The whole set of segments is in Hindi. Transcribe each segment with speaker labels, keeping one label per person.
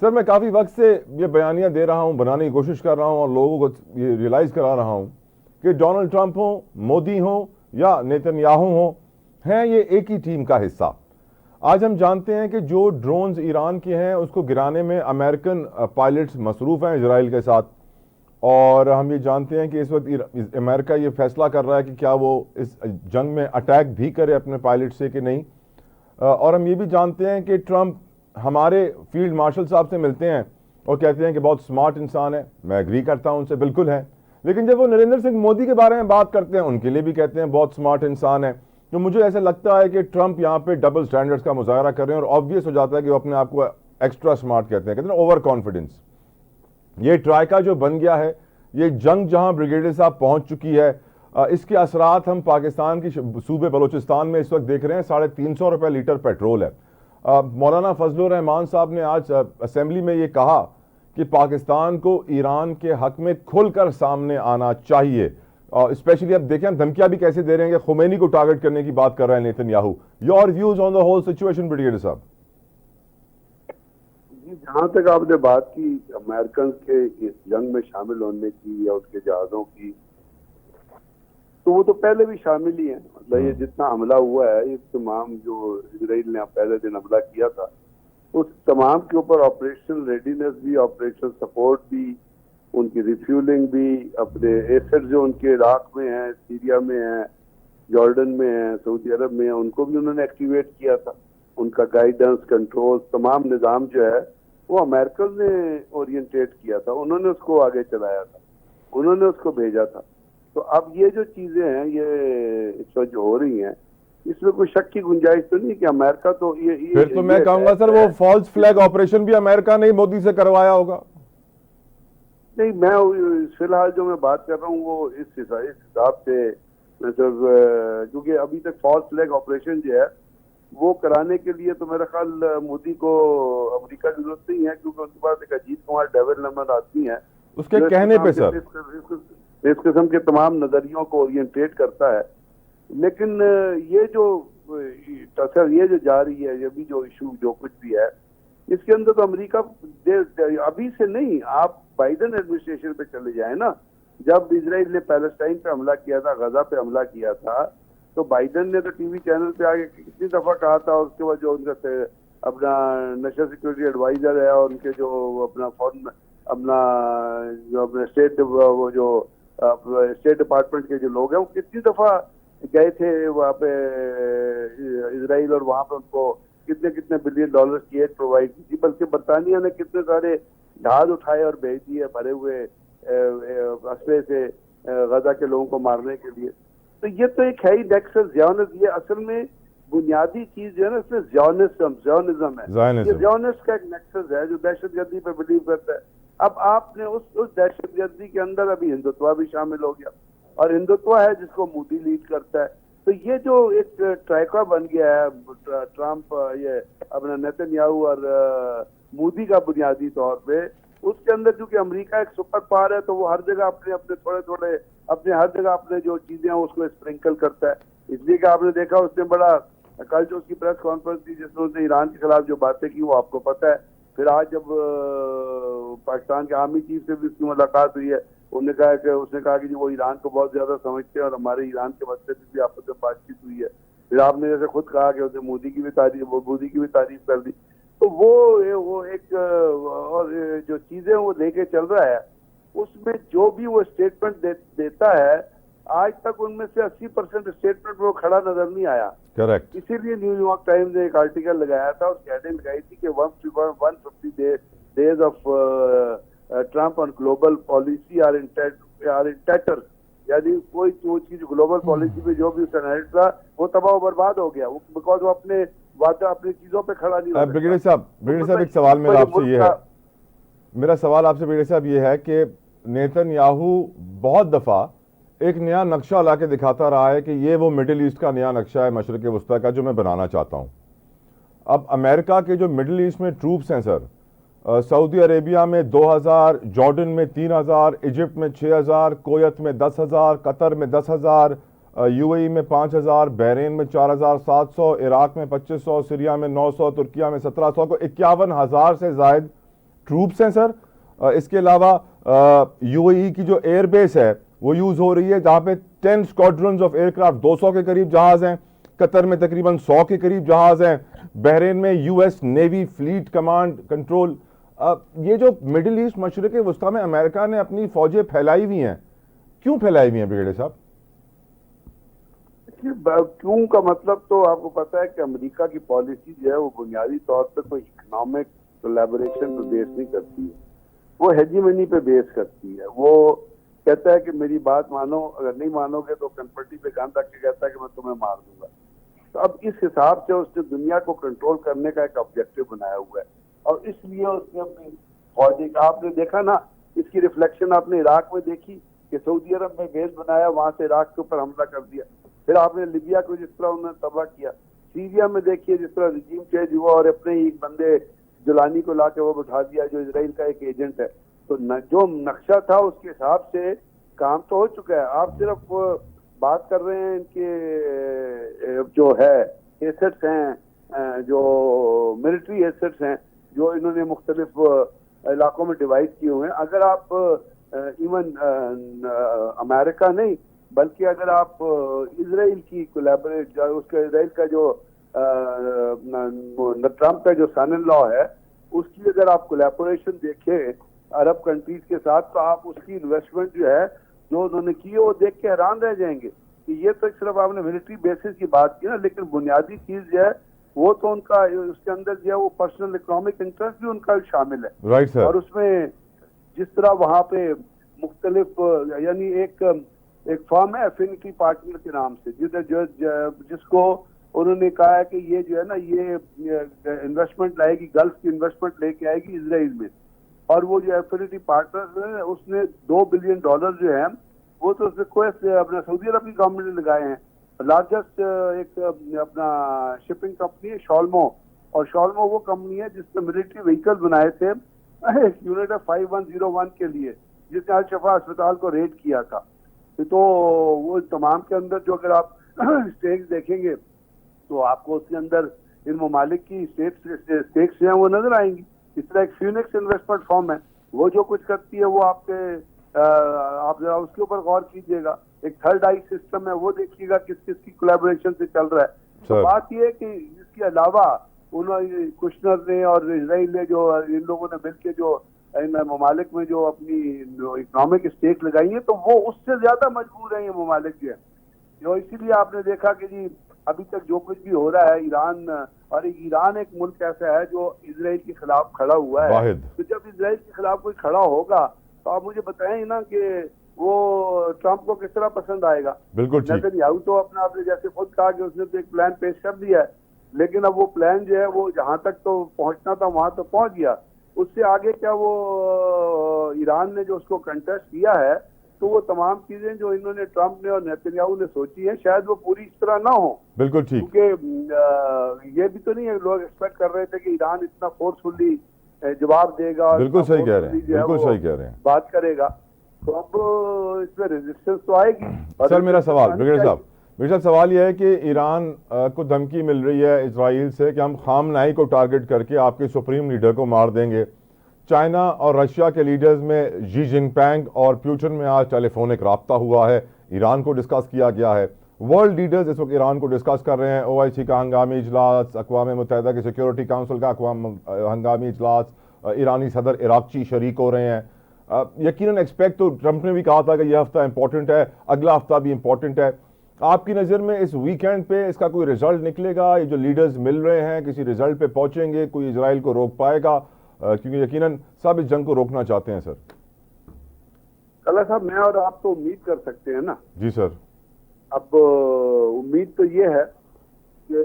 Speaker 1: सर मैं काफ़ी वक्त से ये बयानियां दे रहा हूं, बनाने की कोशिश कर रहा हूं और लोगों को ये रियलाइज़ करा रहा हूं कि डोनाल्ड ट्रंप हो, मोदी हो या नेतन्याहू हो, हैं ये एक ही टीम का हिस्सा। आज हम जानते हैं कि जो ड्रोन्स ईरान के हैं उसको गिराने में अमेरिकन पायलट्स मसरूफ़ हैं इजराइल के साथ। और हम ये जानते हैं कि इस वक्त अमेरिका ये फैसला कर रहा है कि क्या वो इस जंग में अटैक भी करे अपने पायलट से कि नहीं। और हम ये भी जानते हैं कि ट्रंप हमारे फील्ड मार्शल साहब से मिलते हैं और कहते हैं कि बहुत स्मार्ट इंसान है। मैं एग्री करता हूं उनसे, बिल्कुल है। लेकिन जब वो नरेंद्र सिंह मोदी के बारे में बात करते हैं उनके लिए भी कहते हैं बहुत स्मार्ट इंसान है। तो मुझे ऐसा लगता है कि ट्रंप यहाँ पे डबल स्टैंडर्ड्स का मुजाहरा कर रहे हैं और ऑब्वियस हो जाता है कि वो अपने आप को एक्स्ट्रा स्मार्ट कहते हैं ओवर कॉन्फिडेंस। ये ट्राइका जो बन गया है, ये जंग जहां ब्रिगेडियर साहब पहुंच चुकी है, इसके असरात हम पाकिस्तान की सूबे बलोचिस्तान में इस वक्त देख रहे हैं। 350 रुपये लीटर पेट्रोल है। मौलाना फजलुर रहमान साहब ने आज असेंबली में ये कहा कि पाकिस्तान को ईरान के हक में खुलकर सामने आना चाहिए। स्पेशली अब देखें हम धमकियां भी कैसे दे रहे हैं कि खुमैनी को टारगेट करने की बात कर रहे हैं Netanyahu. Your views on the whole situation brigadier साहब?
Speaker 2: जहां तक आपने बात की अमेरिकन के इस जंग में शामिल होने की या उसके जहाजों की, तो वो तो पहले भी शामिल ही है। मतलब ये जितना हमला हुआ है, ये तमाम जो इजराइल ने पहले दिन हमला किया था, उस तमाम के ऊपर ऑपरेशनल रेडीनेस भी, ऑपरेशनल सपोर्ट भी, उनकी रिफ्यूलिंग भी, अपने एसेट जो उनके इराक में है, सीरिया में है, जॉर्डन में है, सऊदी अरब में है, उनको भी उन्होंने एक्टिवेट किया था। उनका गाइडेंस, कंट्रोल, तमाम निज़ाम जो है वो अमेरिकन ने ओरिएंटेट किया था, उन्होंने उसको आगे चलाया था, उन्होंने उसको भेजा था। तो अब ये जो चीजें हैं ये इस वक्त जो हो रही हैं, इसमें कोई शक की गुंजाइश तो नहीं कि अमेरिका तो ये
Speaker 1: फिर तो मैं कहूंगा सर वो फॉल्स फ्लैग ऑपरेशन भी अमेरिका ने मोदी से करवाया होगा।
Speaker 2: नहीं, मैं फिलहाल जो मैं बात कर रहा हूँ वो इस हिसाब से, मतलब क्योंकि अभी तक फॉल्स फ्लैग ऑपरेशन जो है वो कराने के लिए तो मेरा ख्याल मोदी को अमेरिका की जरूरत नहीं है, क्योंकि उनके पास एक अजीत कुमार डेवलपमेंट आदमी है
Speaker 1: उसके कहने पे सर
Speaker 2: इस किस्म के तमाम नजरियों को ओरिएंटेट करता है। लेकिन ये जो टसर ये जो जा रही है, ये भी जो इशू जो कुछ भी है, इसके अंदर तो अमेरिका अभी से नहीं, आप बाइडेन एडमिनिस्ट्रेशन पे चले जाए ना। जब इजराइल ने पैलेस्टाइन पे हमला किया था, गजा पे हमला किया था, तो बाइडेन ने तो टीवी चैनल पे आके कितनी दफा कहा था। उसके बाद जो उनका अपना नेशनल सिक्योरिटी एडवाइजर है और उनके जो अपना फॉरेन अपना जो अपने स्टेट वो जो स्टेट डिपार्टमेंट के जो लोग हैं, वो कितनी दफा गए थे वहाँ पे इजराइल, और वहाँ पे उनको कितने कितने बिलियन डॉलर की एड प्रोवाइड की थी। बल्कि बरतानिया ने कितने सारे जहाज उठाए और भेज दिए भरे हुए असले से गजा के लोगों को मारने के लिए। तो ये तो एक है ही नेक्सस ज़ियोनिज़्म। ये असल में बुनियादी चीज जो है ना, इसमें ज़ियोनिज़्म है। ये ज़ियोनिस्ट का एक नेक्सस है जो दहशतगर्दी पे बिलीव करता है। अब आपने उस दहशतगर्दी के अंदर अभी हिंदुत्व भी शामिल हो गया, और हिंदुत्व है जिसको मोदी लीड करता है। तो ये जो एक ट्राइका बन गया है ट्रंप, ये अपना नेतन्याहू और मोदी का बुनियादी तौर पे, उसके अंदर क्योंकि अमेरिका एक सुपर पावर है, तो वो हर जगह अपने अपने थोड़े थोड़े अपने हर जगह अपने जो चीजें हैं उसको स्प्रिंकल करता है। इसलिए कि आपने देखा उसने बड़ा कल जो उसकी प्रेस कॉन्फ्रेंस थी जिसमें उसने ईरान के खिलाफ जो बातें की वो आपको पता है। फिर आज जब पाकिस्तान के आर्मी चीफ से भी उसकी मुलाकात हुई है, उसने कहा कि वो ईरान को बहुत ज्यादा समझते हैं और हमारे ईरान के मसले पर भी आपस में बातचीत हुई है। फिर आपने जैसे खुद कहा कि उसने मोदी की भी तारीफ कर दी। तो वो एक और जो चीजें वो लेके चल रहा है, उसमें जो भी वो स्टेटमेंट देता है, आज तक उनमें से 80% स्टेटमेंट में वो खड़ा नजर नहीं आया।
Speaker 1: करेक्ट।
Speaker 2: इसीलिए न्यूयॉर्क टाइम्स ने एक आर्टिकल लगाया था और हेडिंग लगाई थी कि 150 days of Trump on global policy are in tatters. यानी कोई सोच की जो ग्लोबल पॉलिसी पे जो भी उसका नैरेटिव था वो तबाह बर्बाद हो गया, बिकॉज वो अपने अपनी चीजों पे खड़ा नहीं।
Speaker 1: ब्रिगेडियर साहब एक सवाल मेरा आपसे ये है, मेरा सवाल आपसे ब्रिगेडियर साहब ये है कि नेतन्याहू बहुत दफा एक नया नक्शा ला के दिखाता रहा है कि ये वो मिडिल ईस्ट का नया नक्शा है मशरिक वस्ता का जो मैं बनाना चाहता हूँ। अब अमेरिका के जो मिडिल ईस्ट में ट्रूप्स हैं सर, सऊदी अरेबिया में 2000, जॉर्डन में 3000, इजिप्ट में 6000, कोयत में 10,000, कतर में 10,000, यूएई में 5000, बहरीन में 4700, इराक में 2500, सीरिया में 900, तुर्किया में 1700 को 51,000 से जायद ट्रूप्स हैं सर। इसके अलावा यूएई की जो एयरबेस है वो यूज हो रही है, जहां पे 10 स्क्वाड्रन्स ऑफ एयरक्राफ्ट, 200 के करीब जहाज हैं। कतर में तकरीबन 100 के करीब जहाज हैं। बहरीन में US navy fleet command control. ये जो मिडिल ईस्ट मशरिक वस्ता में अमेरिका ने अपनी फौजें फैलाई हुई हैं, क्यों फैलाई हुई हैं ब्रिगेडियर साहब?
Speaker 2: क्यों का मतलब तो आपको पता है कि अमेरिका की पॉलिसी जो है वो बुनियादी तौर पर कोई इकोनॉमिक कोलैबोरेशन पे बेस नहीं करती है, वो हेजीमनी पे बेस करती है। वो कहता है कि मेरी बात मानो, अगर नहीं मानोगे तो कनपट्टी पे गांध रख के कहता है कि मैं तुम्हें मार दूंगा। तो अब इस हिसाब से उसने दुनिया को कंट्रोल करने का एक ऑब्जेक्टिव बनाया हुआ है, और इसलिए उसने अपनी फौजी का, आपने देखा ना, इसकी रिफ्लेक्शन आपने इराक में देखी कि सऊदी अरब में बेस बनाया, वहां से इराक के ऊपर हमला कर दिया। फिर आपने लिबिया को जिस तरह उन्होंने तबाह किया, सीरिया में देखिए जिस तरह रिजीम चेंज हुआ और अपने ही एक बंदे जुलानी को लाके वो बिठा दिया जो इसराइल का एक एजेंट है। तो जो नक्शा था उसके हिसाब से काम तो हो चुका है। आप सिर्फ बात कर रहे हैं इनके जो है एसेट्स हैं, जो मिलिट्री एसेट्स हैं जो इन्होंने मुख्तलिफ इलाकों में डिवाइड किए हुए हैं। अगर आप इवन अमेरिका नहीं बल्कि अगर आप इसराइल की कोलैबोरेट, उसका इसराइल का जो ट्रम्प का जो सन इन लॉ है उसकी अगर आप कोलैबोरेशन देखें अरब कंट्रीज के साथ, तो आप उसकी इन्वेस्टमेंट जो है जो उन्होंने की है वो देख के हैरान रह जाएंगे कि ये तो सिर्फ आपने मिलिट्री बेसिस की बात की ना, लेकिन बुनियादी चीज जो है वो तो उनका उसके अंदर जो है वो पर्सनल इकोनॉमिक इंटरेस्ट भी उनका शामिल है।
Speaker 1: Right sir.
Speaker 2: और उसमें जिस तरह वहां पे मुख्तलिफ, यानी एक फर्म है एफिनिटी पार्टनर के नाम से, जिसको उन्होंने कहा है कि ये जो है ना ये इन्वेस्टमेंट लाएगी, गल्फ की इन्वेस्टमेंट लेके आएगी इसराइल में। और वो जो एफिनिटी पार्टनर है उसने $2 बिलियन जो है वो तो रिक्वेस्ट अपना सऊदी अरब की गवर्नमेंट ने लगाए हैं। लार्जेस्ट एक अपना शिपिंग कंपनी है शॉल्मो, और शॉल्मो वो कंपनी है जिसने मिलिट्री व्हीकल बनाए थे एक यूनिट 5101 के लिए, जिसने अल शफा अस्पताल को रेड किया था। तो वो तमाम के अंदर जो अगर आप स्टेक्स देखेंगे तो आपको उसके अंदर इन ममालिक की स्टेक्स जो है वो नजर आएंगी। इस तरह एक फ्यूनिक्स इन्वेस्टमेंट फर्म है, वो जो कुछ करती है वो आप जरा उसके ऊपर गौर कीजिएगा। एक थर्ड आई सिस्टम है, वो देखिएगा किस किस की कोलैबोरेशन से चल रहा है। तो बात ये है कि इसके अलावा उन्होंने कुशनर ने और इसराइल ने जो इन लोगों ने मिलकर जो इन ममालिक में जो अपनी इकोनॉमिक स्टेक लगाई है, तो वो उससे ज्यादा मजबूर है ये ममालिक जो है। जो इसीलिए आपने देखा कि जी अभी तक जो कुछ भी हो रहा है ईरान, और ईरान एक मुल्क ऐसा है जो इसराइल के खिलाफ खड़ा हुआ है। तो जब इसराइल के खिलाफ कोई खड़ा होगा तो आप मुझे बताएं ना कि वो ट्रंप को किस तरह पसंद आएगा।
Speaker 1: बिल्कुल
Speaker 2: नेतन्याहू तो अपना आपने जैसे खुद कहा कि उसने तो एक प्लान पेश कर दिया है, लेकिन अब वो प्लान जो है वो जहां तक तो पहुंचना था वहां तो पहुंच गया, उससे आगे क्या वो ईरान ने जो उसको कंटेस्ट किया है, तो वो तमाम चीजें जो इन्होंने ट्रंप ने और नेतन्याहू ने सोची है शायद वो पूरी इस तरह ना हो।
Speaker 1: बिल्कुल ठीक।
Speaker 2: क्योंकि ये भी तो नहीं है, लोग एक्सपेक्ट कर रहे थे कि ईरान इतना फोर्सफुली जवाब देगा,
Speaker 1: बिल्कुल सही कह रहे हैं, बिल्कुल सही कह रहे हैं,
Speaker 2: बात करेगा, तो अब इसमें रेजिस्टेंस तो आएगी।
Speaker 1: सर मेरा सवाल ब्रिगेडियर साहब सवाल यह है कि ईरान को धमकी मिल रही है इजराइल से कि हम खामनाई को टारगेट करके आपके सुप्रीम लीडर को मार देंगे। चाइना और रशिया के लीडर्स में जी जिनपिंग और पुतिन में आज टेलीफोनिक रब्ता हुआ है, ईरान को डिस्कस किया गया है। वर्ल्ड लीडर्स इस वक्त ईरान को डिस्कस कर रहे हैं। OIC का हंगामी इजलास, अक़वाम मुत्तहिदा की सिक्योरिटी काउंसिल का हंगामी इजलास, ईरानी सदर इराक़ची शरीक हो रहे हैं। यकीनन एक्सपेक्ट तो ट्रंप ने भी कहा था कि यह हफ्ता इंपॉर्टेंट है, अगला हफ्ता भी इंपॉर्टेंट है। आपकी नज़र में इस वीकेंड पे इसका कोई रिजल्ट निकलेगा? ये जो लीडर्स मिल रहे हैं किसी रिजल्ट पे पहुंचेंगे? कोई इजराइल को रोक पाएगा? क्योंकि यकीनन सब इस जंग को रोकना चाहते हैं। सर
Speaker 2: कला साहब, मैं और आप तो उम्मीद कर सकते हैं ना। जी
Speaker 1: सर।
Speaker 2: अब उम्मीद तो ये है कि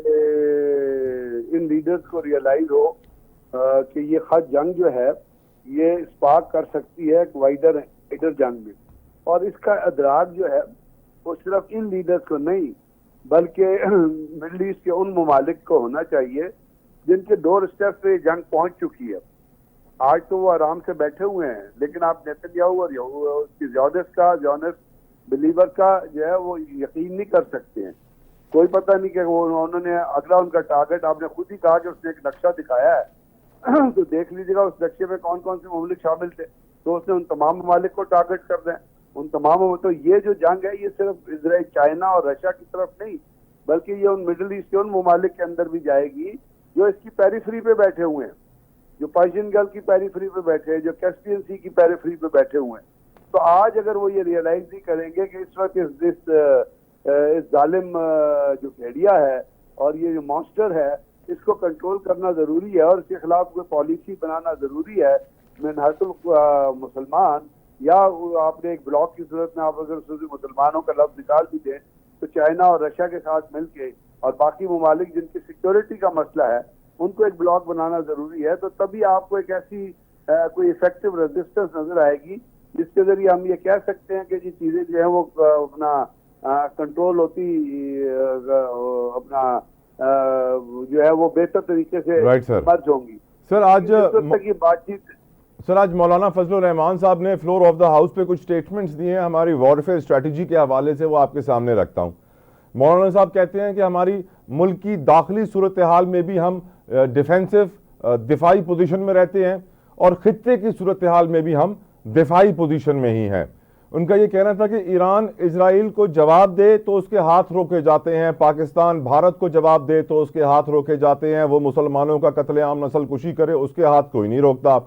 Speaker 2: इन लीडर्स को रियलाइज हो कि ये खास जंग जो है ये स्पार्क कर सकती है एक वाइडर जंग में, और इसका अदराक जो है वो सिर्फ इन लीडर्स को नहीं बल्कि मिडल ईस्ट के उन ममालिक को होना चाहिए जिनके डोर स्टेप पे जंग पहुंच चुकी है। आज तो वो आराम से बैठे हुए हैं, लेकिन आप नेतन्याहू और उसकी ज़ियोनिस्ट बिलीवर का जो है वो यकीन नहीं कर सकते हैं। कोई पता नहीं कि वो उन्होंने अगला उनका टारगेट, आपने खुद ही कहा कि उसने एक नक्शा दिखाया है तो देख लीजिएगा उस लक्ष्य में कौन कौन से ममालिक शामिल थे, तो उसने उन तमाम ममालिक को टारगेट कर दें। उन तमाम, तो ये जो जंग है ये सिर्फ इजराइल, चाइना और रशिया की तरफ नहीं, बल्कि ये उन मिडिल ईस्ट के उन ममालिक के अंदर भी जाएगी जो इसकी पेरिफेरी पे बैठे हुए हैं, जो पर्शियन गल्फ की पेरिफेरी पे बैठे हैं, जो कैस्पियन सी की पेरिफेरी पे बैठे हुए हैं। तो आज अगर वो ये रियलाइज नहीं करेंगे कि इस वक्त इस जालिम जो भेड़िया है और ये जो मॉन्स्टर है, इसको कंट्रोल करना जरूरी है और इसके खिलाफ कोई पॉलिसी बनाना जरूरी है। मिनहतुल मुसलमान, या आपने एक ब्लॉक की सूरत में आप अगर उसमें मुसलमानों का लफ्ज निकाल भी दें तो चाइना और रशिया के साथ मिलके और बाकी ममालिक जिनकी सिक्योरिटी का मसला है उनको एक ब्लॉक बनाना जरूरी है। तो तभी आपको एक ऐसी कोई इफेक्टिव रेजिस्टेंस नजर आएगी जिसके जरिए हम ये कह सकते हैं कि ये चीजें जो है वो अपना कंट्रोल होती, अपना जो है वो बेहतर तरीके से मर्ज होंगी।
Speaker 1: सर आज
Speaker 2: तक ये बातचीत,
Speaker 1: सर आज मौलाना फजलुर रहमान साहब ने फ्लोर ऑफ द हाउस पे कुछ स्टेटमेंट्स दिए हैं हमारी वॉरफेयर स्ट्रेटजी के हवाले से, वो आपके सामने रखता हूं। मौलाना साहब कहते हैं कि हमारी मुल्क की दाखिली सूरत हाल में भी हम डिफेंसिव दिफाई पोजीशन में रहते हैं और खित्ते की सूरत हाल में भी हम दिफाई पोजीशन में ही हैं। उनका ये कहना था कि ईरान इजराइल को जवाब दे तो उसके हाथ रोके जाते हैं, पाकिस्तान भारत को जवाब दे तो उसके हाथ रोके जाते हैं, वो मुसलमानों का कत्लेआम नस्ल कुशी करे उसके हाथ कोई नहीं रोकता,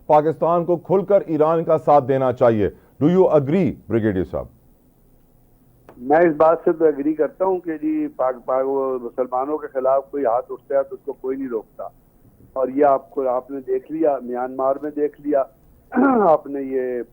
Speaker 1: पाकिस्तान को खुलकर ईरान का साथ देना चाहिए। डू यू अग्री ब्रिगेडियर साहब?
Speaker 2: मैं इस बात से तो एग्री करता हूँ कि जी मुसलमानों के खिलाफ कोई हाथ उठता है तो उसको कोई नहीं रोकता। और ये आपने देख लिया, म्यांमार में देख लिया, आपने ये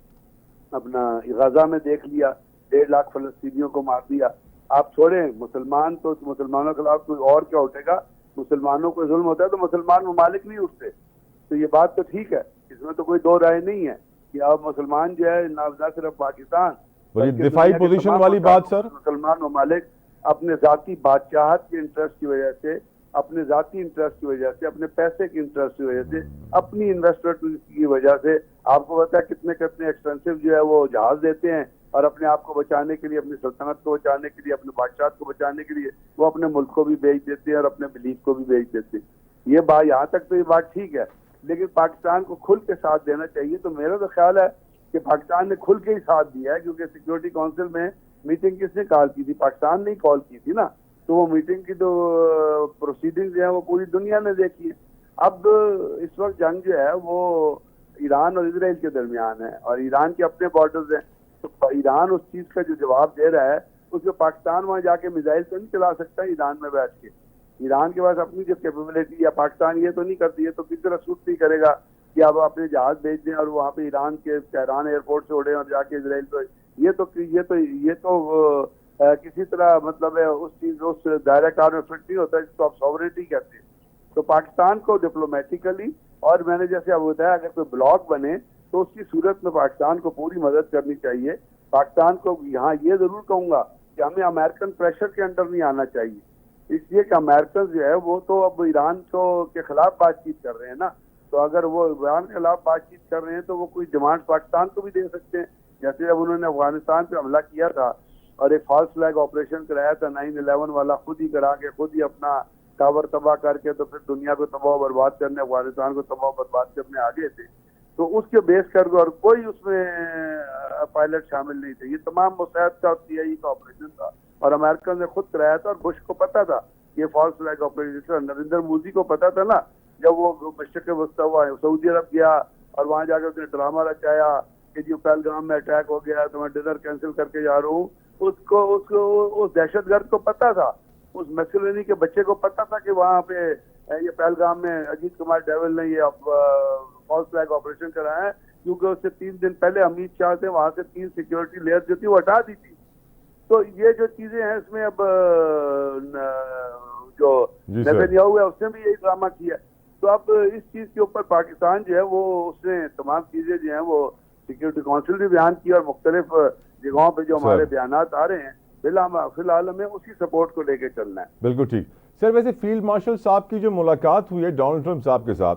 Speaker 2: अपना गजा में देख लिया, 1.5 लाख फलस्तीनियों को मार दिया। आप छोड़ें मुसलमान, तो मुसलमानों के खिलाफ कोई और क्या उठेगा? मुसलमानों को जुल्म होता है तो मुसलमान ममालिक नहीं उठते। तो ये बात तो ठीक है, इसमें तो कोई दो राय नहीं है कि अब मुसलमान जो है ना सिर्फ पाकिस्तान,
Speaker 1: दिफाई पोजीशन वाली बात सर,
Speaker 2: मुसलमान ममालिक अपने जाती बादशाहत के इंटरेस्ट की वजह से, अपने जाती इंटरेस्ट की वजह से, अपने पैसे के इंटरेस्ट की वजह से, अपनी इन्वेस्टमेंट की वजह से, आपको पता है कितने कितने एक्सपेंसिव जो है वो जहाज देते हैं और अपने आप को बचाने के लिए, अपनी सल्तनत को बचाने के लिए, अपने बादशाह को बचाने के लिए वो अपने मुल्क को भी बेच देते हैं और अपने बिलीफ को भी बेच देते हैं। ये बात, यहाँ तक तो ये बात ठीक है, लेकिन पाकिस्तान को खुल के साथ देना चाहिए। तो मेरा तो ख्याल है कि पाकिस्तान ने खुल के ही साथ दिया है, क्योंकि सिक्योरिटी काउंसिल में मीटिंग किसने कॉल की थी? पाकिस्तान ने ही कॉल की थी ना। तो वो मीटिंग की तो प्रोसीडिंग्स है वो पूरी दुनिया ने देखी है। अब इस वक्त जंग जो है वो ईरान और इजराइल के दरमियान है और ईरान के अपने बॉर्डर्स हैं। तो ईरान उस चीज का जो जवाब दे रहा है उसमें पाकिस्तान वहां जाके मिसाइल तो नहीं चला सकता ईरान में बैठ के। ईरान के पास अपनी जो कैपेबिलिटी, या पाकिस्तान ये तो नहीं करती है, तो किस तरह सूट नहीं करेगा कि आप अपने जहाज भेज दें और वहाँ पे ईरान के तेहरान एयरपोर्ट से उड़े और जाके इसराइल को। ये तो किसी तरह मतलब है उस दायरा कार में फिट नहीं होता जिसको आप सॉवरेनिटी कहते हैं। तो पाकिस्तान को डिप्लोमेटिकली, और मैंने जैसे अब बताया, अगर कोई ब्लॉक बने तो उसकी सूरत में पाकिस्तान को पूरी मदद करनी चाहिए। पाकिस्तान को यहाँ ये जरूर कहूंगा कि हमें अमेरिकन प्रेशर के अंडर नहीं आना चाहिए, इसलिए कि अमेरिकन जो है वो तो अब ईरान के खिलाफ बातचीत कर रहे हैं ना। तो अगर वो ईरान के खिलाफ बातचीत कर रहे हैं तो वो कोई डिमांड पाकिस्तान को भी दे सकते हैं। जैसे जब उन्होंने अफगानिस्तान पे हमला किया था और एक फॉल्स फ्लैग ऑपरेशन कराया था 9/11 वाला, खुद ही करा के खुद ही अपना टावर तबाह करके, तो फिर दुनिया को तबाह बर्बाद करने, अफगानिस्तान को तबाह बर्बाद करने आ गए थे। तो उसके बेस कर और कोई उसमें पायलट शामिल नहीं थे। ये तमाम मुस्तैद का CIA का ऑपरेशन था और अमेरिकन ने खुद कराया था और बुश को पता था ये false flag operation. Narendra Modi को पता था ना, जब वो मशरक़ वस्ता हुआ सऊदी अरब गया और वहां जाकर उसने ड्रामा रचाया कि जो पहलगाम में अटैक हो गया तो मैं डिनर कैंसिल करके जा रहा हूँ। उसको उस दहशतगर्द को पता था, उस मैक्सिलोनी के बच्चे को पता था कि वहां पे ये पहलगाम में अजीत कुमार डेविल ने ये फॉल्स फ्लैग ऑपरेशन कराया है, क्योंकि उससे 3 दिन पहले अमित शाह से वहां से 3 सिक्योरिटी लेयर जो थी वो हटा दी थी। तो ये जो चीजें हैं इसमें अब जो नेतन्याहू है उसने भी यही ड्रामा किया। तो अब इस चीज के ऊपर पाकिस्तान जो है वो उसने तमाम चीजें जो है वो सिक्योरिटी काउंसिल भी बयान की और मुख्तलिफ जगहों पे जो हमारे बयानात आ रहे हैं फिलहाल हमें उसी सपोर्ट को लेके चलना है।
Speaker 1: बिल्कुल ठीक। सर वैसे फील्ड मार्शल साहब की जो मुलाकात हुई है डोनाल्ड ट्रंप साहब के साथ,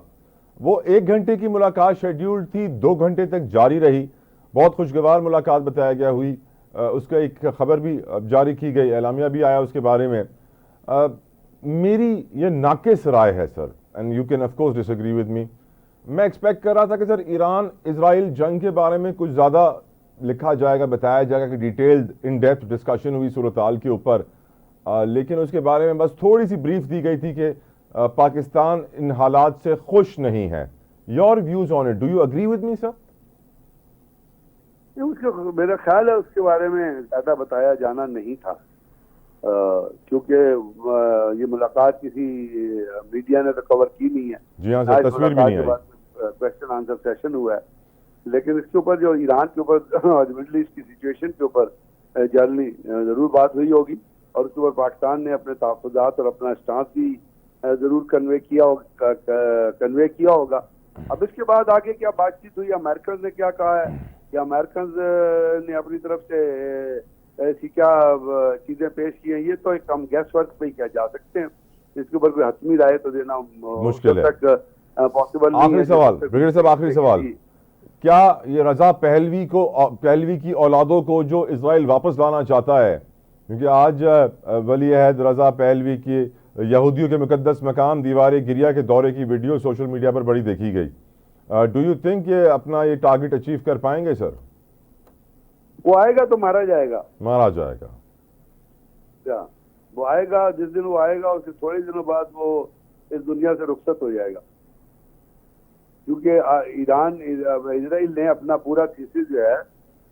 Speaker 1: वो 1 घंटे की मुलाकात शेड्यूल्ड थी, 2 घंटे तक जारी रही। बहुत खुशगवार मुलाकात बताया गया हुई। उसका एक खबर भी जारी की गई, एलामिया भी आया उसके बारे में। मेरी ये नाकिस राय है sir, and you can of course disagree with me, मैं एक्सपेक्ट कर रहा था कि सर ईरान इजराइल जंग के बारे में कुछ ज़्यादा लिखा जाएगा, बताया जाएगा कि डिटेल्ड इन डेप्थ डिस्कशन हुई सूरत-हाल के ऊपर, लेकिन उसके बारे में बस थोड़ी सी ब्रीफ दी गई थी कि पाकिस्तान इन हालात से खुश नहीं है। Your views on it, do you agree with me sir?
Speaker 2: उसके मेरा ख्याल है उसके बारे में ज्यादा बताया जाना नहीं था, क्योंकि ये मुलाकात किसी मीडिया ने तो कवर की नहीं है।
Speaker 1: जी हाँ सर, तस्वीर भी नहीं आई।
Speaker 2: क्वेश्चन आंसर सेशन हुआ है, लेकिन इसके ऊपर जो ईरान के ऊपर मिडल ईस्ट की सिचुएशन के ऊपर जर्नली जरूर बात हुई होगी, और उसके ऊपर पाकिस्तान ने अपने तहफ़्फ़ुज़ात और अपना स्टांस भी जरूर कन्वे किया होगा। अब इसके बाद आगे क्या बातचीत हुई, अमेरिकन ने क्या कहा है, या अमेरिकन ने अपनी तरफ से ऐसी क्या चीजें पेश की हैं, ये तो एक हम गैस वर्क पे ही क्या जा सकते हैं। इसके ऊपर कोई हतमी राय तो देना
Speaker 1: मुश्किल है,
Speaker 2: पॉसिबल नहीं है।
Speaker 1: आखिरी सवाल ब्रिगेडियर साहब, आखिरी सवाल, क्या ये रजा पहलवी की औलादों को जो इजराइल वापस लाना चाहता है, क्योंकि आज वली अहद रजा पहलवी की यहूदियों के मुकद्दस मकाम दीवार गिरिया के दौरे की वीडियो सोशल मीडिया पर बड़ी देखी गई, डू यू थिंक ये अपना ये टारगेट अचीव कर पाएंगे सर?
Speaker 2: वो आएगा तो मारा जाएगा।
Speaker 1: मारा जाएगा
Speaker 2: क्या वो आएगा, जिस दिन वो आएगा उसके थोड़े दिनों बाद वो इस दुनिया से रुखसत हो जाएगा, क्योंकि इजराइल ने अपना पूरा थीसिस जो है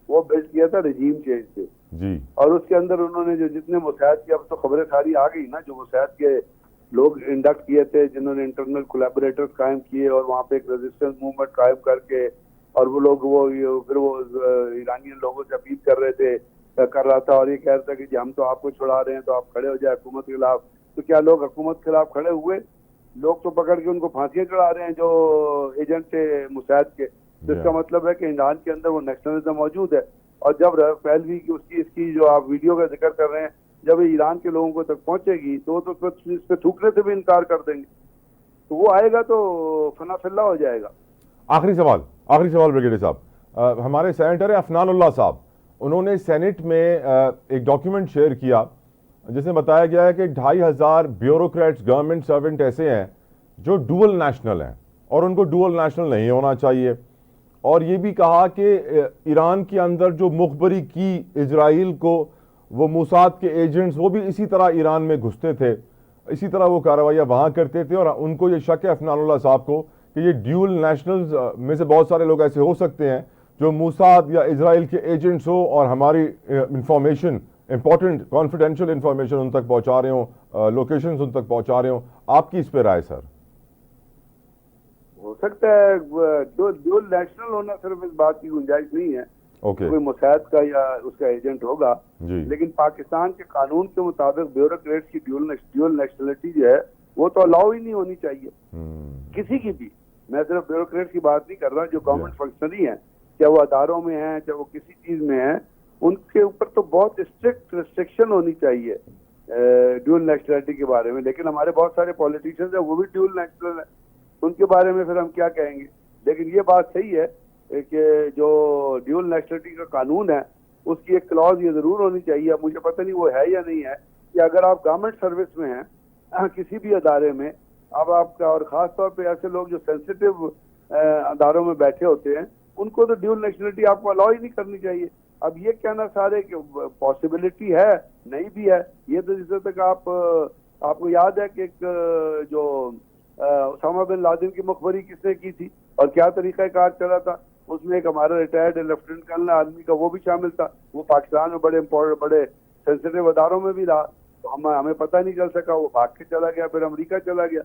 Speaker 2: वो बिल्ड किया था रजीम चेंज पे
Speaker 1: जी,
Speaker 2: और उसके अंदर उन्होंने जो जितने मुसाहिद किए, अब तो खबरें सारी आ गई ना, जो मुसाहिद के लोग इंडक्ट किए थे, जिन्होंने इंटरनल कोलैबोरेटर्स कायम किए और वहाँ पे एक रेजिस्टेंस मूवमेंट कायम करके, और वो लोग फिर वो ईरानियन लोगों से अपील कर रहा था और ये कह रहा था कि जी हम तो आपको छुड़ा रहे हैं तो आप खड़े हो जाए हुकूमत के खिलाफ। तो क्या लोग हुकूमत के खिलाफ खड़े हुए? लोग तो पकड़ के उनको फांसियां चढ़ा रहे हैं जो एजेंट थे मुसाहिद के। तो इसका मतलब है कि ईरान के अंदर वो नेशनलिज्म मौजूद है, और जब पहलवी की इसकी जो आप वीडियो का जिक्र कर रहे हैं, जब ईरान के लोगों को तक पहुंचेगी तो इस पे थूकने से भी इनकार कर देंगे, तो वो आएगा तो फना फिल्ला हो जाएगा।
Speaker 1: आखिरी सवाल ब्रिगेडियर साहब, हमारे सेनेटर अफनानुल्लाह साहब, उन्होंने सेनेट में एक डॉक्यूमेंट शेयर किया जिसमें बताया गया है कि 2500 ब्यूरोक्रेट्स, गवर्नमेंट सर्वेंट ऐसे हैं जो डुअल नेशनल हैं और उनको डुअल नेशनल नहीं होना चाहिए, और ये भी कहा कि ईरान के अंदर जो मुखबरी की इजराइल को, वो मोसाद के एजेंट्स वो भी इसी तरह ईरान में घुसते थे, इसी तरह वो कार्रवाइयाँ वहाँ करते थे, और उनको ये शक है अफनानुल्लाह साहब को कि ये ड्यूल नेशनल्स में से बहुत सारे लोग ऐसे हो सकते हैं जो मोसाद या इजराइल के एजेंट्स हो और हमारी इंफॉर्मेशन, इंपॉर्टेंट कॉन्फिडेंशियल इंफॉर्मेशन उन तक पहुँचा रहे हों, लोकेशंस उन तक पहुँचा रहे हों। आपकी इस पर राय सर?
Speaker 2: हो सकता है ड्यूल नेशनल होना, सिर्फ इस बात की गुंजाइश नहीं है
Speaker 1: ओके,
Speaker 2: कोई मुसाहिद का या उसका एजेंट होगा
Speaker 1: जी,
Speaker 2: लेकिन पाकिस्तान के कानून के मुताबिक ब्यूरोक्रेट्स की ड्यूल नेशनलिटी जो है वो तो अलाउ ही नहीं होनी चाहिए किसी की भी। मैं सिर्फ ब्यूरोक्रेट्स की बात नहीं कर रहा, जो गवर्नमेंट फंक्शनरी हैं, चाहे वो अदारों में हैं, चाहे वो किसी चीज में हैं, उनके ऊपर तो बहुत स्ट्रिक्ट रिस्ट्रिक्शन होनी चाहिए ड्यूल नेशनलिटी के बारे में। लेकिन हमारे बहुत सारे पॉलिटिशियंस हैं वो भी ड्यूल नेशनल है, उनके बारे में फिर हम क्या कहेंगे। लेकिन ये बात सही है कि जो ड्यूल नेशनलिटी का कानून है उसकी एक क्लॉज ये जरूर होनी चाहिए। अब मुझे पता नहीं वो है या नहीं है, कि अगर आप गवर्नमेंट सर्विस में हैं किसी भी अदारे में, अब आपका, और खास तौर पे ऐसे लोग जो सेंसिटिव अदारों में बैठे होते हैं, उनको तो ड्यूल नेशनलिटी आपको अलाउ ही नहीं करनी चाहिए। अब ये कहना सारे कि पॉसिबिलिटी है, नहीं भी है, ये तो जिस तक आपको याद है कि एक जो उसामा बिन लादेन की मुखबरी किसने की थी और क्या तरीक़ाकार चला था, उसमें एक हमारा रिटायर्ड लेफ्टिनेंट कर्नल आदमी का वो भी शामिल था। वो पाकिस्तान में बड़े सेंसिटिव अदारों में भी रहा, तो हमें पता नहीं चल सका, वो भाग के चला गया, फिर अमेरिका चला गया।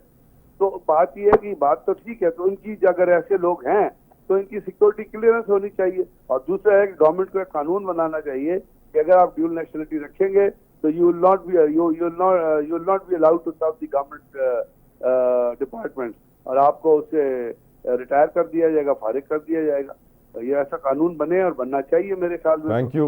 Speaker 2: तो बात यह है कि बात तो ठीक है, तो इनकी अगर ऐसे लोग हैं तो इनकी सिक्योरिटी क्लियरेंस होनी चाहिए। और दूसरा है कि गवर्नमेंट को एक कानून बनाना चाहिए कि अगर आप ड्यूल नेशनलिटी रखेंगे तो you will not be allowed to serve the government department, और आपको उससे रिटायर कर दिया जाएगा, फारिग कर दिया जाएगा। ये ऐसा कानून बने और बनना चाहिए मेरे ख्याल में।
Speaker 1: Thank you.